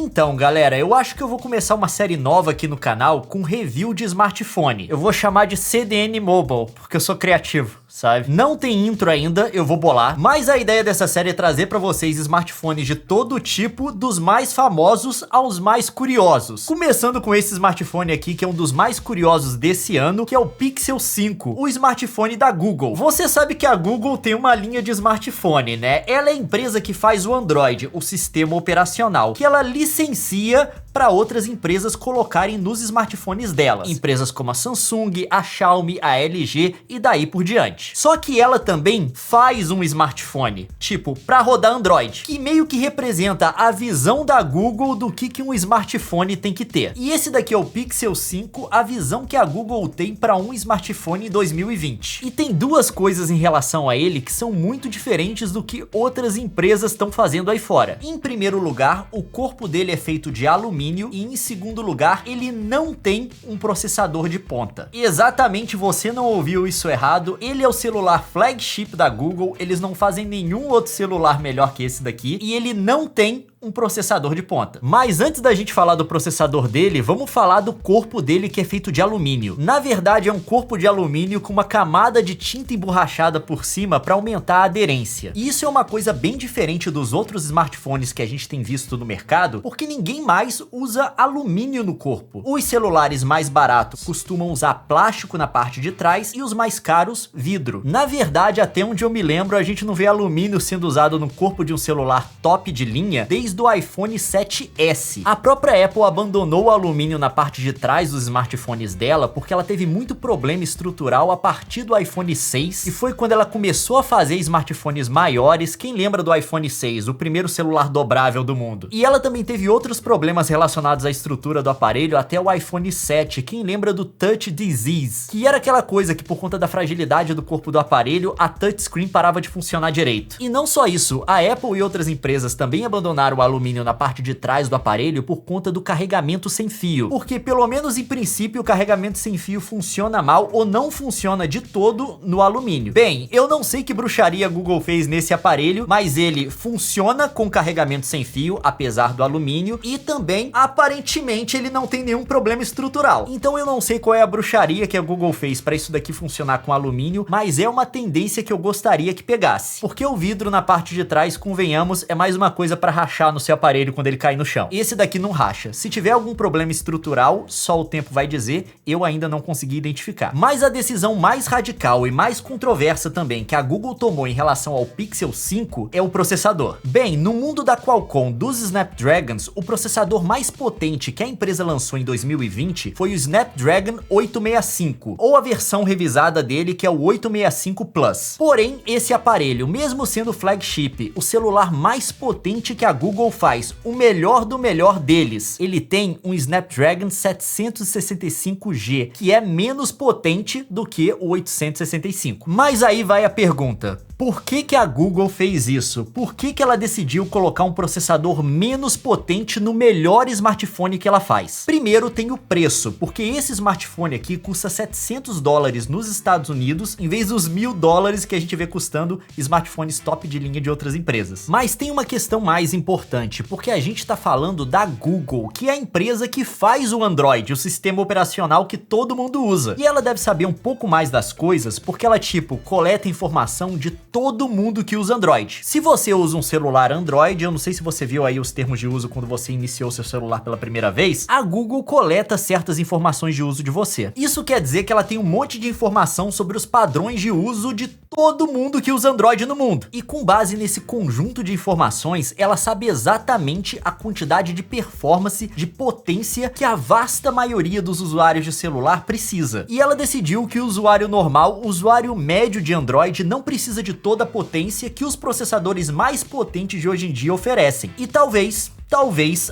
Então, galera, eu acho que eu vou começar uma série nova aqui no canal com review de smartphone. Eu vou chamar de CDN Mobile, porque eu sou criativo, sabe? Não tem intro ainda, eu vou bolar, mas a ideia dessa série é trazer pra vocês smartphones de todo tipo, dos mais famosos aos mais curiosos. Começando com esse smartphone aqui, que é um dos mais curiosos desse ano, que é o Pixel 5, o smartphone da Google. Você sabe que a Google tem uma linha de smartphone, né? Ela é a empresa que faz o Android, o sistema operacional, que ela licencia para outras empresas colocarem nos smartphones delas. Empresas como a Samsung, a Xiaomi, a LG e daí por diante. Só que ela também faz um smartphone, tipo, para rodar Android, que meio que representa a visão da Google do que um smartphone tem que ter. E esse daqui é o Pixel 5, a visão que a Google tem para um smartphone em 2020. E tem duas coisas em relação a ele que são muito diferentes do que outras empresas estão fazendo aí fora. Em primeiro lugar, o corpo dele é feito de alumínio e em segundo lugar, ele não tem um processador de ponta. Exatamente, você não ouviu isso errado, ele é o celular flagship da Google, eles não fazem nenhum outro celular melhor que esse daqui e ele não tem um processador de ponta. Mas antes da gente falar do processador dele, vamos falar do corpo dele, que é feito de alumínio. Na verdade, é um corpo de alumínio com uma camada de tinta emborrachada por cima para aumentar a aderência. E isso é uma coisa bem diferente dos outros smartphones que a gente tem visto no mercado, porque ninguém mais usa alumínio no corpo. Os celulares mais baratos costumam usar plástico na parte de trás e os mais caros, vidro. Na verdade, até onde eu me lembro, a gente não vê alumínio sendo usado no corpo de um celular top de linha desde do iPhone 7S. A própria Apple abandonou o alumínio na parte de trás dos smartphones dela porque ela teve muito problema estrutural a partir do iPhone 6 e foi quando ela começou a fazer smartphones maiores. Quem lembra do iPhone 6, o primeiro celular dobrável do mundo? E ela também teve outros problemas relacionados à estrutura do aparelho até o iPhone 7. Quem lembra do Touch Disease? Que era aquela coisa que por conta da fragilidade do corpo do aparelho, a touchscreen parava de funcionar direito. E não só isso, a Apple e outras empresas também abandonaram o alumínio na parte de trás do aparelho por conta do carregamento sem fio, porque pelo menos em princípio o carregamento sem fio funciona mal ou não funciona de todo no alumínio. Bem, eu não sei que bruxaria a Google fez nesse aparelho, mas ele funciona com carregamento sem fio, apesar do alumínio, e também aparentemente ele não tem nenhum problema estrutural. Então eu não sei qual é a bruxaria que a Google fez para isso daqui funcionar com alumínio, mas é uma tendência que eu gostaria que pegasse, porque o vidro na parte de trás, convenhamos, é mais uma coisa para rachar no seu aparelho quando ele cair no chão. Esse daqui não racha. Se tiver algum problema estrutural, só o tempo vai dizer, eu ainda não consegui identificar. Mas a decisão mais radical e mais controversa também que a Google tomou em relação ao Pixel 5 é o processador. Bem, no mundo da Qualcomm dos Snapdragons, o processador mais potente que a empresa lançou em 2020 foi o Snapdragon 865, ou a versão revisada dele, que é o 865 Plus. Porém, esse aparelho, mesmo sendo flagship, o celular mais potente que a Google faz, o melhor do melhor deles, ele tem um Snapdragon 765G, que é menos potente do que o 865. Mas aí vai a pergunta: por que a Google fez isso? Por que ela decidiu colocar um processador menos potente no melhor smartphone que ela faz? Primeiro tem o preço, porque esse smartphone aqui custa $700 nos Estados Unidos, em vez dos $1.000 que a gente vê custando smartphones top de linha de outras empresas. Mas tem uma questão mais importante, porque a gente tá falando da Google, que é a empresa que faz o Android, o sistema operacional que todo mundo usa. E ela deve saber um pouco mais das coisas, porque ela, tipo, coleta informação de todo mundo que usa Android. Se você usa um celular Android, eu não sei se você viu aí os termos de uso quando você iniciou seu celular pela primeira vez, a Google coleta certas informações de uso de você. Isso quer dizer que ela tem um monte de informação sobre os padrões de uso de todo mundo que usa Android no mundo. E com base nesse conjunto de informações, ela sabe exatamente a quantidade de performance, de potência que a vasta maioria dos usuários de celular precisa. E ela decidiu que o usuário normal, o usuário médio de Android, não precisa de toda a potência que os processadores mais potentes de hoje em dia oferecem. E talvez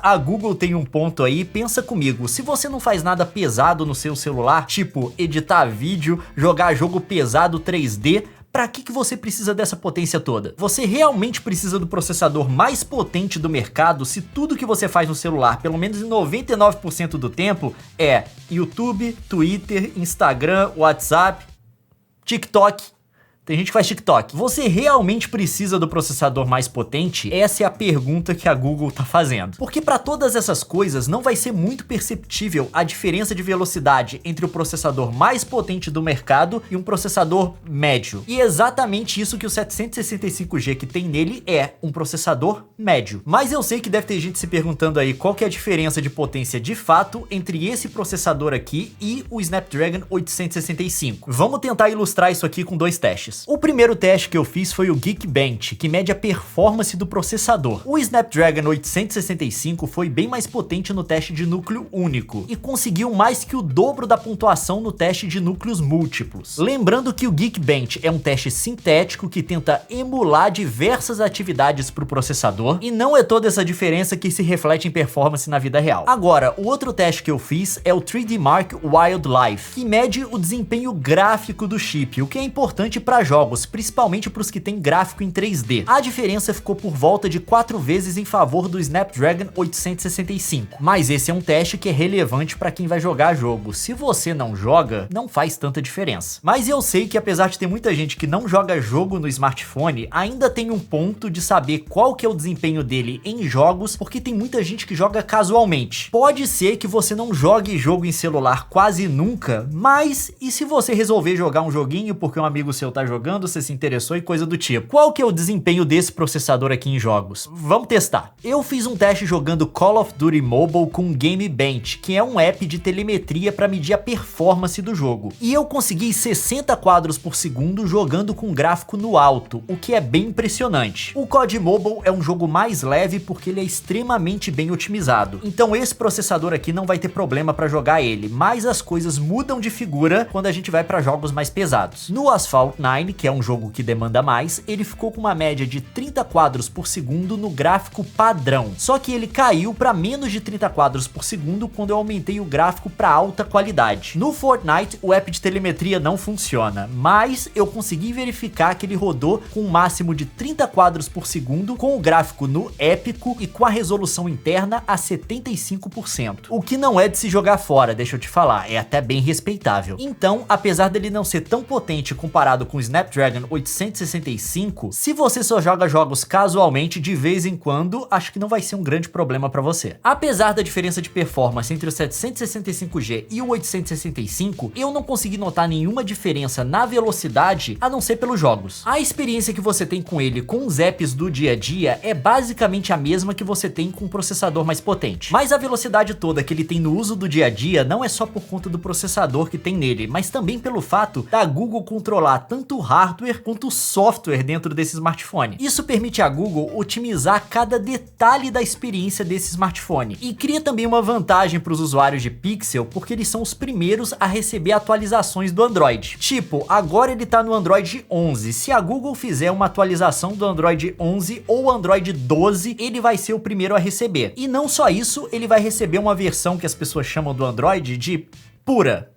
a Google tenha um ponto aí. Pensa comigo, se você não faz nada pesado no seu celular, tipo editar vídeo, jogar jogo pesado 3D, pra que você precisa dessa potência toda? Você realmente precisa do processador mais potente do mercado se tudo que você faz no celular, pelo menos em 99% do tempo, é YouTube, Twitter, Instagram, WhatsApp, TikTok, Tem gente que faz TikTok. Você realmente precisa do processador mais potente? Essa é a pergunta que a Google tá fazendo. Porque para todas essas coisas não vai ser muito perceptível a diferença de velocidade entre o processador mais potente do mercado e um processador médio. E é exatamente isso que o 765G que tem nele é, um processador médio. Mas eu sei que deve ter gente se perguntando aí qual que é a diferença de potência de fato entre esse processador aqui e o Snapdragon 865. Vamos tentar ilustrar isso aqui com dois testes. O primeiro teste que eu fiz foi o Geekbench, que mede a performance do processador. O Snapdragon 865 foi bem mais potente no teste de núcleo único e conseguiu mais que o dobro da pontuação no teste de núcleos múltiplos. Lembrando que o Geekbench é um teste sintético que tenta emular diversas atividades para o processador e não é toda essa diferença que se reflete em performance na vida real. Agora, o outro teste que eu fiz é o 3D Mark Wildlife, que mede o desempenho gráfico do chip, o que é importante para jogos, principalmente para os que têm gráfico em 3D. A diferença ficou por volta de 4 vezes em favor do Snapdragon 865, mas esse é um teste que é relevante para quem vai jogar jogo. Se você não joga, não faz tanta diferença. Mas eu sei que apesar de ter muita gente que não joga jogo no smartphone, ainda tem um ponto de saber qual que é o desempenho dele em jogos, porque tem muita gente que joga casualmente. Pode ser que você não jogue jogo em celular quase nunca, mas e se você resolver jogar um joguinho porque um amigo seu tá jogando, você se interessou e coisa do tipo? Qual que é o desempenho desse processador aqui em jogos? Vamos testar. Eu fiz um teste jogando Call of Duty Mobile com Geekbench, que é um app de telemetria para medir a performance do jogo. E eu consegui 60 quadros por segundo jogando com gráfico no alto, o que é bem impressionante. O COD Mobile é um jogo mais leve porque ele é extremamente bem otimizado. Então esse processador aqui não vai ter problema para jogar ele, mas as coisas mudam de figura quando a gente vai para jogos mais pesados. No Asphalt 9, que é um jogo que demanda mais, ele ficou com uma média de 30 quadros por segundo no gráfico padrão. Só que ele caiu para menos de 30 quadros por segundo quando eu aumentei o gráfico para alta qualidade. No Fortnite, o app de telemetria não funciona, mas eu consegui verificar que ele rodou com um máximo de 30 quadros por segundo, com o gráfico no épico e com a resolução interna a 75%. O que não é de se jogar fora, deixa eu te falar, é até bem respeitável. Então, apesar dele não ser tão potente comparado com o Snapdragon 865, se você só joga jogos casualmente de vez em quando, acho que não vai ser um grande problema para você. Apesar da diferença de performance entre o 765G e o 865, eu não consegui notar nenhuma diferença na velocidade, a não ser pelos jogos. A experiência que você tem com ele com os apps do dia a dia é basicamente a mesma que você tem com um processador mais potente. Mas a velocidade toda que ele tem no uso do dia a dia não é só por conta do processador que tem nele, mas também pelo fato da Google controlar tanto o hardware quanto o software dentro desse smartphone. Isso permite a Google otimizar cada detalhe da experiência desse smartphone e cria também uma vantagem para os usuários de Pixel, porque eles são os primeiros a receber atualizações do Android. Tipo, agora ele tá no Android 11. Se a Google fizer uma atualização do Android 11 ou Android 12, ele vai ser o primeiro a receber. E não só isso, ele vai receber uma versão que as pessoas chamam do Android de pura.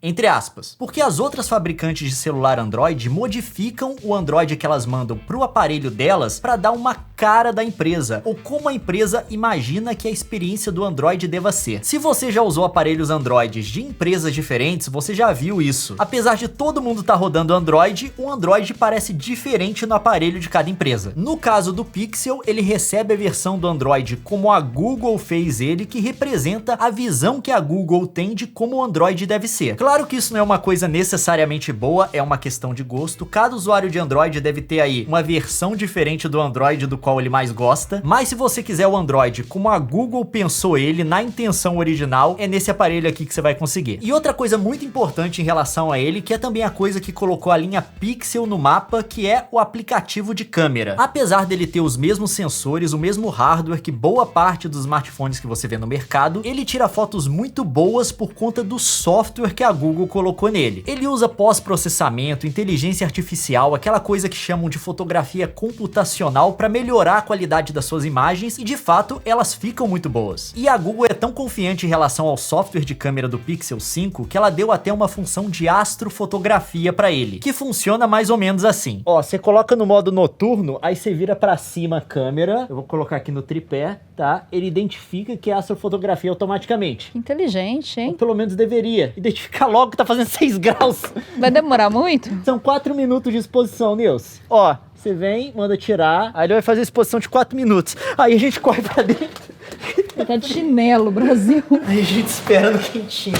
Entre aspas, porque as outras fabricantes de celular Android modificam o Android que elas mandam pro aparelho delas para dar uma cara da empresa, ou como a empresa imagina que a experiência do Android deva ser. Se você já usou aparelhos Androids de empresas diferentes, você já viu isso. Apesar de todo mundo estar rodando Android, o Android parece diferente no aparelho de cada empresa. No caso do Pixel, ele recebe a versão do Android como a Google fez ele, que representa a visão que a Google tem de como o Android deve ser. Claro que isso não é uma coisa necessariamente boa, é uma questão de gosto. Cada usuário de Android deve ter aí uma versão diferente do Android do qual ele mais gosta, mas se você quiser o Android como a Google pensou ele na intenção original, é nesse aparelho aqui que você vai conseguir. E outra coisa muito importante em relação a ele, que é também a coisa que colocou a linha Pixel no mapa, que é o aplicativo de câmera. Apesar dele ter os mesmos sensores, o mesmo hardware que boa parte dos smartphones que você vê no mercado, ele tira fotos muito boas por conta do software que a Google colocou nele. Ele usa pós-processamento, inteligência artificial, aquela coisa que chamam de fotografia computacional para melhorar a qualidade das suas imagens e de fato elas ficam muito boas. E a Google é tão confiante em relação ao software de câmera do Pixel 5 que ela deu até uma função de astrofotografia para ele, que funciona mais ou menos assim. Ó, você coloca no modo noturno, aí você vira para cima a câmera, eu vou colocar aqui no tripé, tá? Ele identifica que é astrofotografia automaticamente. Inteligente, Ou hein? pelo menos deveria. Identificar logo que tá fazendo 6 graus. Vai demorar muito? São 4 minutos de exposição, Nilce. Ó, você vem, manda tirar, aí ele vai fazer a exposição de 4 minutos. Aí a gente corre pra dentro. Ele tá de chinelo, Brasil. Aí a gente espera no quentinho.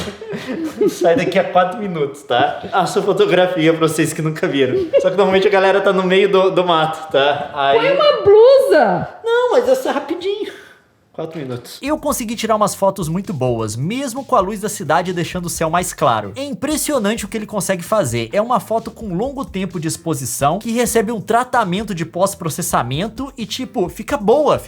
Sai daqui a 4 minutos, tá? A sua fotografia pra vocês que nunca viram. Só que normalmente a galera tá no meio do mato, tá? Aí... Põe uma blusa! Não, mas essa é rapidinho. 4 minutos. Eu consegui tirar umas fotos muito boas, mesmo com a luz da cidade deixando o céu mais claro. É impressionante o que ele consegue fazer. É uma foto com longo tempo de exposição, que recebe um tratamento de pós-processamento e tipo, fica boa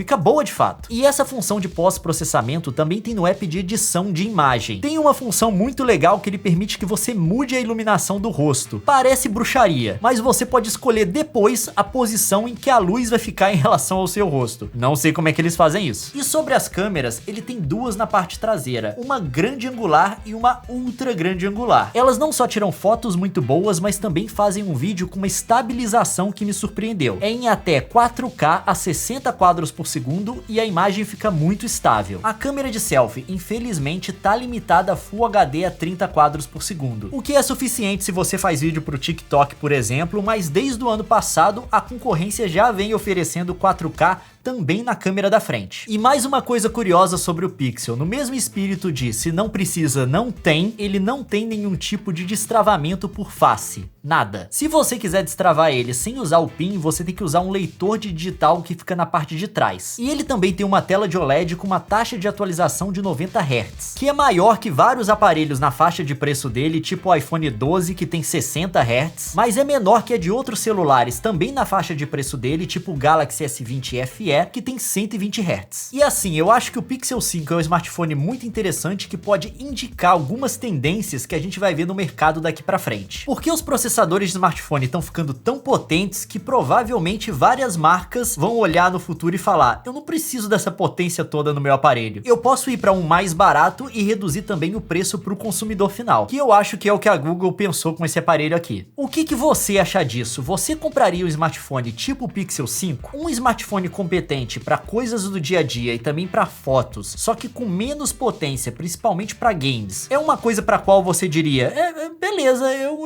de fato. E essa função de pós-processamento também tem no app de edição de imagem. Tem uma função muito legal que ele permite que você mude a iluminação do rosto. Parece bruxaria, mas você pode escolher depois a posição em que a luz vai ficar em relação ao seu rosto. Não sei como é que eles fazem isso. E sobre as câmeras, ele tem duas na parte traseira, uma grande angular e uma ultra grande angular. Elas não só tiram fotos muito boas, mas também fazem um vídeo com uma estabilização que me surpreendeu. É em até 4K a 60 quadros por segundo e a imagem fica muito estável. A câmera de selfie, infelizmente, tá limitada a Full HD a 30 quadros por segundo, o que é suficiente se você faz vídeo pro TikTok, por exemplo, mas desde o ano passado a concorrência já vem oferecendo 4K também na câmera da frente. E mais uma coisa curiosa sobre o Pixel, no mesmo espírito de se não precisa, não tem, ele não tem nenhum tipo de destravamento por face. Nada. Se você quiser destravar ele sem usar o PIN, você tem que usar um leitor de digital que fica na parte de trás. E ele também tem uma tela de OLED com uma taxa de atualização de 90 Hz, que é maior que vários aparelhos na faixa de preço dele, tipo o iPhone 12 que tem 60 Hz, mas é menor que a de outros celulares também na faixa de preço dele, tipo o Galaxy S20 FE, que tem 120 Hz. E assim, eu acho que o Pixel 5 é um smartphone muito interessante que pode indicar algumas tendências que a gente vai ver no mercado daqui pra frente. Porque os processadores de smartphone estão ficando tão potentes que provavelmente várias marcas vão olhar no futuro e falar: eu não preciso dessa potência toda no meu aparelho. Eu posso ir para um mais barato e reduzir também o preço para o consumidor final, que eu acho que é o que a Google pensou com esse aparelho aqui. O que você acha disso? Você compraria um smartphone tipo o Pixel 5? Um smartphone competente para coisas do dia a dia e também para fotos, só que com menos potência, principalmente para games. É uma coisa para qual você diria: beleza, eu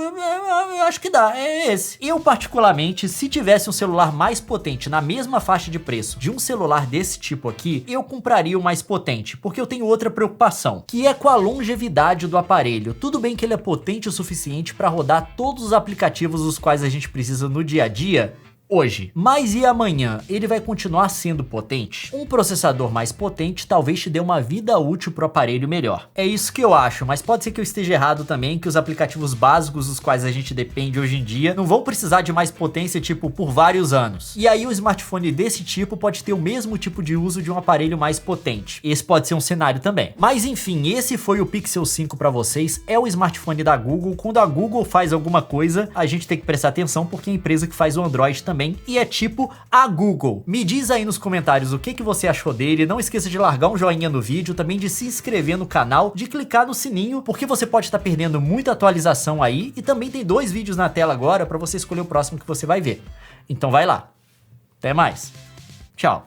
acho que dá, é esse. Eu particularmente, se tivesse um celular mais potente na mesma faixa de preço de um celular desse tipo aqui, eu compraria o mais potente, porque eu tenho outra preocupação, que é com a longevidade do aparelho. Tudo bem que ele é potente o suficiente para rodar todos os aplicativos dos quais a gente precisa no dia a dia, hoje. Mas e amanhã? Ele vai continuar sendo potente? Um processador mais potente talvez te dê uma vida útil pro aparelho melhor. É isso que eu acho, mas pode ser que eu esteja errado também, que os aplicativos básicos dos quais a gente depende hoje em dia não vão precisar de mais potência, tipo, por vários anos. E aí um smartphone desse tipo pode ter o mesmo tipo de uso de um aparelho mais potente. Esse pode ser um cenário também. Mas enfim, esse foi o Pixel 5 para vocês. É o smartphone da Google. Quando a Google faz alguma coisa, a gente tem que prestar atenção, porque é a empresa que faz o Android também. E é tipo a Google. Me diz aí nos comentários o que você achou dele. Não esqueça de largar um joinha no vídeo, também de se inscrever no canal, de clicar no sininho, porque você pode estar perdendo muita atualização aí. E também tem 2 vídeos na tela agora para você escolher o próximo que você vai ver. Então vai lá. Até mais. Tchau.